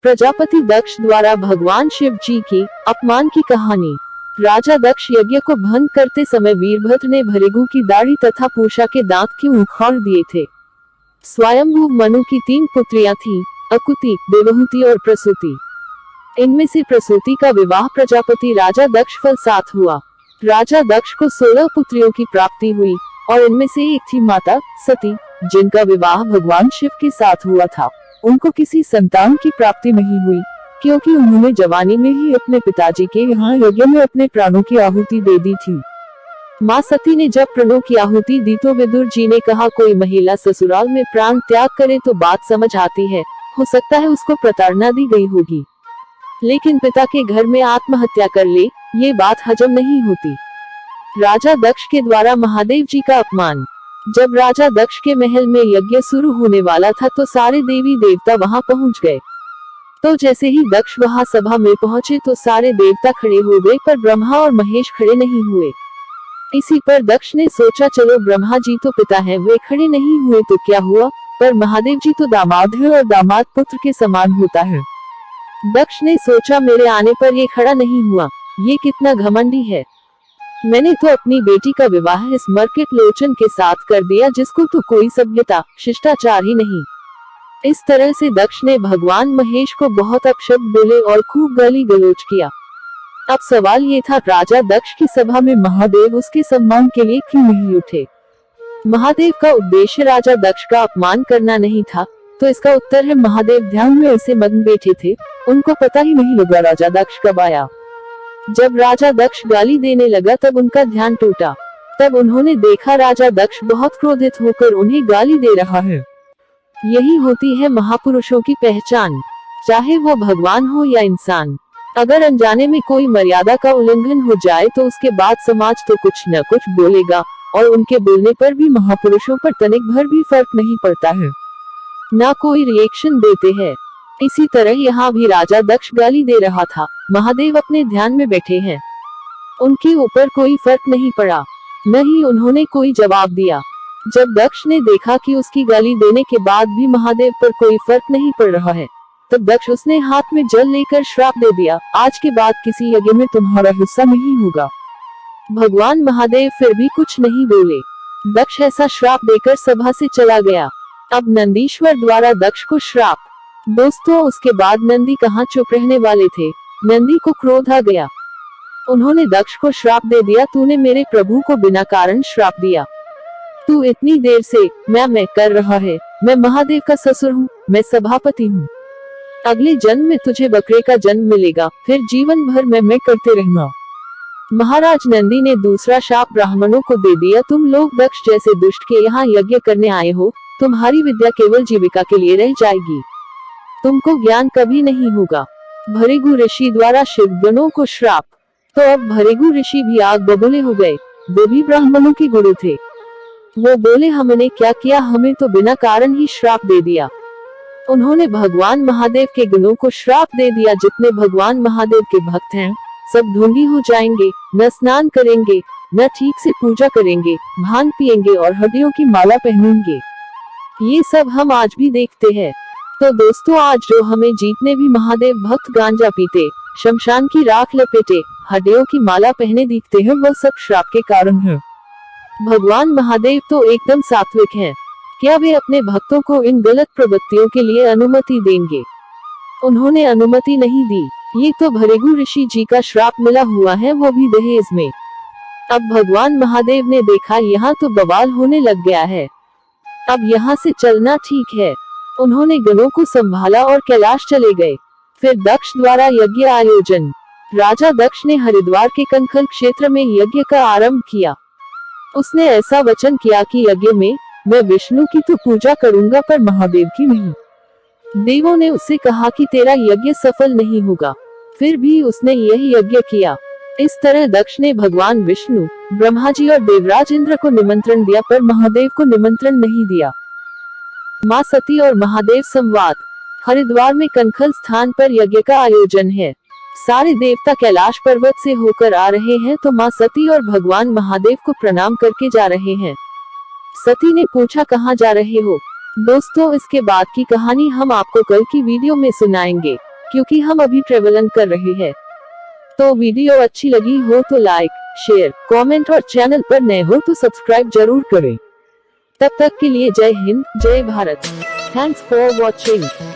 प्रजापति दक्ष द्वारा भगवान शिव जी के अपमान की कहानी। राजा दक्ष यज्ञ को भंग करते समय वीरभद्र ने भृगु की दाढ़ी तथा पूषा के दांत क्यों उखाड़ दिए थे। स्वयंभू मनु की 3 पुत्रियां थीं, अकुति, देवहूति और प्रसूति। इनमें से प्रसूति का विवाह प्रजापति राजा दक्ष फल साथ हुआ। राजा दक्ष को 16 पुत्रियों की प्राप्ति हुई और इनमें से एक थी माता सती, जिनका विवाह भगवान शिव के साथ हुआ था। उनको किसी संतान की प्राप्ति नहीं हुई, क्योंकि उन्होंने जवानी में ही अपने पिताजी के यहाँ यज्ञ में अपने प्राणों की आहुति दे दी थी। माँ सती ने जब प्राणों की आहुति दी तो विदुर जी ने कहा, कोई महिला ससुराल में प्राण त्याग करे तो बात समझ आती है, हो सकता है उसको प्रताड़ना दी गई होगी, लेकिन पिता के घर में आत्महत्या कर ले, ये बात हजम नहीं होती। राजा दक्ष के द्वारा महादेव जी का अपमान। जब राजा दक्ष के महल में यज्ञ शुरू होने वाला था तो सारे देवी देवता वहां पहुंच गए। तो जैसे ही दक्ष वहां सभा में पहुंचे तो सारे देवता खड़े हो गए, पर ब्रह्मा और महेश खड़े नहीं हुए। इसी पर दक्ष ने सोचा, चलो ब्रह्मा जी तो पिता हैं, वे खड़े नहीं हुए तो क्या हुआ, पर महादेव जी तो दामाद है और दामाद पुत्र के समान होता है। दक्ष ने सोचा, मेरे आने पर ये खड़ा नहीं हुआ, ये कितना घमंडी है। मैंने तो अपनी बेटी का विवाह इस मर्कट लोचन के साथ कर दिया, जिसको तो कोई सभ्यता शिष्टाचार ही नहीं। इस तरह से दक्ष ने भगवान महेश को बहुत अपशब्द बोले और खूब गाली गलौज किया। अब सवाल ये था, राजा दक्ष की सभा में महादेव उसके सम्मान के लिए क्यों नहीं उठे। महादेव का उद्देश्य राजा दक्ष का अपमान करना नहीं था, तो इसका उत्तर है, महादेव ध्यान में ऐसे मग्न बैठे थे, उनको पता ही नहीं लगा राजा दक्ष कब आया। जब राजा दक्ष गाली देने लगा तब उनका ध्यान टूटा। तब उन्होंने देखा राजा दक्ष बहुत क्रोधित होकर उन्हें गाली दे रहा है। यही होती है महापुरुषों की पहचान, चाहे वो भगवान हो या इंसान। अगर अनजाने में कोई मर्यादा का उल्लंघन हो जाए तो उसके बाद समाज तो कुछ न कुछ बोलेगा, और उनके बोलने पर भी महापुरुषों पर तनिक भर भी फर्क नहीं पड़ता है, ना कोई रिएक्शन देते हैं। इसी तरह यहाँ भी राजा दक्ष गाली दे रहा था, महादेव अपने ध्यान में बैठे हैं, उनके ऊपर कोई फर्क नहीं पड़ा, न ही उन्होंने कोई जवाब दिया। जब दक्ष ने देखा कि उसकी गाली देने के बाद भी महादेव पर कोई फर्क नहीं पड़ रहा है, तब दक्ष उसने हाथ में जल लेकर श्राप दे दिया, आज के बाद किसी यज्ञ में तुम्हारा हिस्सा नहीं होगा। भगवान महादेव फिर भी कुछ नहीं बोले। दक्ष ऐसा श्राप देकर सभा से चला गया। अब नंदीश्वर द्वारा दक्ष को श्राप। दोस्तों, उसके बाद नंदी कहाँ चुप रहने वाले थे, नंदी को क्रोध आ गया। उन्होंने दक्ष को श्राप दे दिया, तूने मेरे प्रभु को बिना कारण श्राप दिया, तू इतनी देर से मैं कर रहा है, मैं महादेव का ससुर हूँ, मैं सभापति हूँ, अगले जन्म में तुझे बकरे का जन्म मिलेगा, फिर जीवन भर मैं करते रहना। महाराज नंदी ने दूसरा शाप ब्राह्मणों को दे दिया, तुम लोग दक्ष जैसे दुष्ट के यहाँ यज्ञ करने आए हो, तुम्हारी विद्या केवल जीविका के लिए रह जाएगी, तुमको ज्ञान कभी नहीं होगा। भृगु ऋषि द्वारा शिव गणों को श्राप। तो अब भृगु ऋषि भी आग बबूले हो गए, वो भी ब्राह्मणों के गुरु थे। वो बोले, हमने क्या किया, हमें तो बिना कारण ही श्राप दे दिया। उन्होंने भगवान महादेव के गुणों को श्राप दे दिया, जितने भगवान महादेव के भक्त हैं सब ढोंगी हो जाएंगे, न स्नान करेंगे, न ठीक से पूजा करेंगे, भांग पिएंगे और हड्डियों की माला पहनेंगे। ये सब हम आज भी देखते हैं। तो दोस्तों, आज जो हमें जीतने भी महादेव भक्त गांजा पीते, शमशान की राख लपेटे, हड्डियों की माला पहने दिखते हैं, वह सब श्राप के कारण है। भगवान महादेव तो एकदम सात्विक हैं। क्या वे अपने भक्तों को इन गलत प्रवृत्तियों के लिए अनुमति देंगे? उन्होंने अनुमति नहीं दी। ये तो भृगु ऋषि जी का श्राप मिला हुआ है, वो भी दहेज में। अब भगवान महादेव ने देखा यहाँ तो बवाल होने लग गया है, अब यहाँ से चलना ठीक है। उन्होंने गणों को संभाला और कैलाश चले गए। फिर दक्ष द्वारा यज्ञ आयोजन। राजा दक्ष ने हरिद्वार के कनखल क्षेत्र में यज्ञ का आरंभ किया। उसने ऐसा वचन किया कि यज्ञ में मैं विष्णु की तो पूजा करूंगा, पर महादेव की नहीं। देवों ने उससे कहा कि तेरा यज्ञ सफल नहीं होगा, फिर भी उसने यही यज्ञ किया। इस तरह दक्ष ने भगवान विष्णु, ब्रह्मा जी और देवराज इंद्र को निमंत्रण दिया, पर महादेव को निमंत्रण नहीं दिया। माँ सती और महादेव संवाद। हरिद्वार में कनखल स्थान पर यज्ञ का आयोजन है। सारे देवता कैलाश पर्वत से होकर आ रहे हैं, तो माँ सती और भगवान महादेव को प्रणाम करके जा रहे हैं। सती ने पूछा, कहाँ जा रहे हो? दोस्तों, इसके बाद की कहानी हम आपको कल की वीडियो में सुनाएंगे। क्योंकि हम अभी ट्रेवलिंग कर रहे हैं। तो वीडियो अच्छी लगी हो तो लाइक, शेयर, कमेंट और चैनल पर नए हो तो सब्सक्राइब जरूर करें। तब तक के लिए जय हिंद, जय भारत। Thanks for watching.